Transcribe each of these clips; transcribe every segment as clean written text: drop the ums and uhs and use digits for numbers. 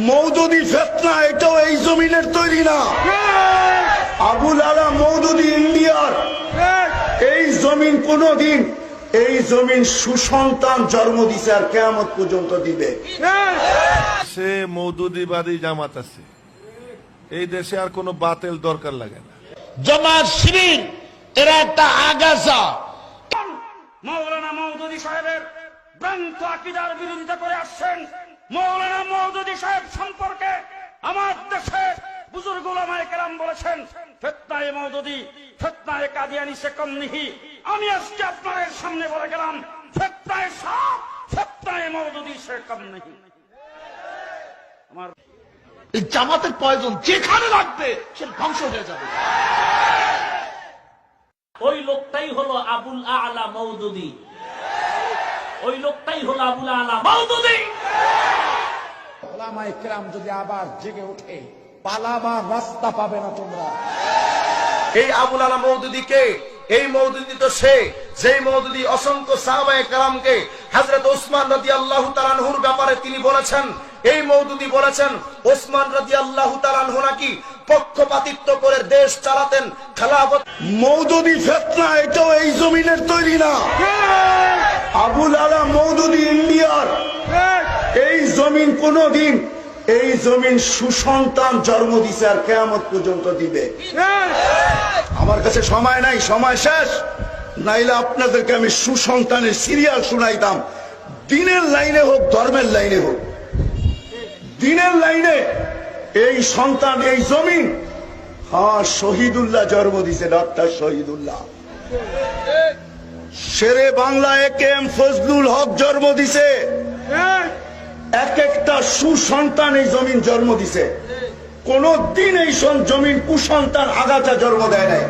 মওদুদি ফিতনা এটাও এই জমিনের তৈরি না। আবুল আলা মওদুদি ইন্ডিয়ার। এই জমিন কোনদিন, এই জমিন সুসন্তান জন্ম দিছে আর কিয়ামত পর্যন্ত দিবে। সে মওদুদিবাদী জামাত আছে, এই দেশে আর কোনো বাতিল দরকার লাগে না। জামাত শিবির এরা একটা আগাছা। মাওলানা মওদুদি সাহেবের ভ্রান্ত আকীদার বিরোধিতা করে আসছেন। মাওলানা মওদুদি সাহেব সম্পর্কে আমার দেশে বুজুর্গ উলামায়ে কেরাম বলেছেন, ফিতনায়ে মওদুদি ফিতনায়ে কাদিয়ানী সে কম নেহি। আমি আজকে আপনাদের সামনে বলে গেলাম, ফিতনায়ে সাপ ফিতনায়ে মওদুদি সে কম নেহি। আমার এই জামাতের প্রয়োজন যেখানে লাগবে সে ধ্বংস হয়ে যাবে। ওই লোকটাই হলো আবুল আলা মওদুদি, ওই লোকটাই হলো আবুল আলা মওদুদি। ওলামায়ে কেরাম যদি আবার জেগে ওঠে, পালাবার রাস্তা পাবে না তোমরা। এই আবুল আলা মওদুদিকে, এই মওদুদি তো সে যেই মওদুদি অসংখ্য সাহাবায়ে কেরামকে হযরত ওসমান রাদিয়াল্লাহু তাআলা আনহুর ব্যাপারে তিনি বলেছেন, এই মওদুদি বলেছেন ওসমান রাদিয়াল্লাহু তাআলা আনহু নাকি পক্ষপাতিত্ব করে দেশ চালাতেন, খেলাফত। মওদুদি ফিতনা এটাও এই জমিনের তৈরি না। আবুল আলা মওদুদি ইন্ডিয়ার। এই জমিন কোনদিন, এই জমিন সুসন্তান জন্ম দিছে আর কিয়ামত পর্যন্ত দিবে। আমার কাছে সময় নাই, সময় শেষ। নাইলে আপনাদেরকে আমি সুসন্তানের সিরিয়াল শুনাইতাম, দিনের লাইনে হোক ধর্মের লাইনে হোক। দিনের লাইনে এই সন্তান, এই জমিন, হ্যাঁ শহীদুল্লাহ জন্ম দিছে, ডক্টর শহীদুল্লাহ। শেরে বাংলা একেএম ফজলুল হক জন্ম দিছে। এক একটা সুসন্তান এই জমিন জন্ম দিছে। কোন দিন এই জমিন কুসন্তান আগাছা জন্ম দেয় নাই।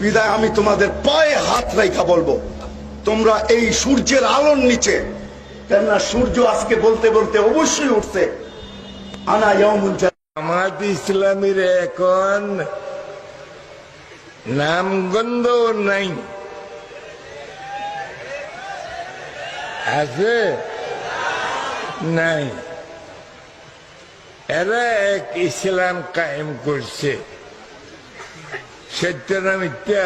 বিদায় আমি তোমাদের পায়ে হাত রেখা বলবো, তোমরা এই সূর্যের আলোর নিচে, কেননা সূর্য আজকে বলতে বলতে অবশ্যই উঠছে। আনা ইয়াউমুল জামাত ইসলামীর এখন নামগন্ধ নাই, আছে নাই। এরা এক ইসলাম কায়েম করছে, সত্য না মিথ্যা?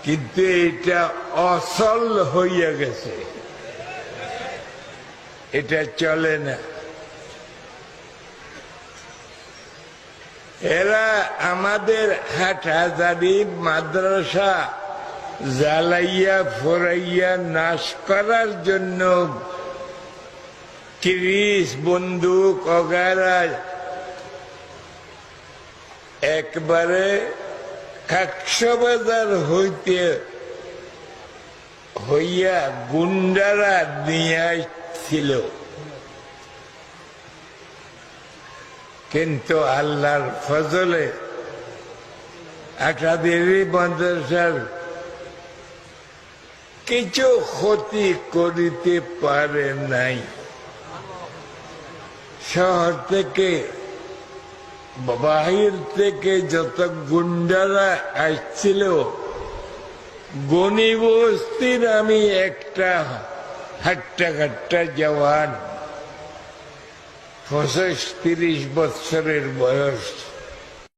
কিন্তু এটা অসল হইয়া গেছে, এটা চলে না। এরা আমাদের হাটহাজারি মাদ্রাসা জ্বালাইয়া ফোরাইয়া নাশ করার জন্য তিরিশ বন্দুক অগারা একবারে কক্সবাজার হইতে হইয়া গুন্ডারা নিয়ে আসছিল, কিন্তু আল্লাহর ফজলে আটাদেরই মাদ্রাসার কিছু ক্ষতি করিতে পারে নাই। শহর থেকে বাহির থেকে যত গুন্ডারা আসছিল, গনি বস্তির আমি একটা হাট্টা জওয়ান, 25-30 বৎসরের বয়স,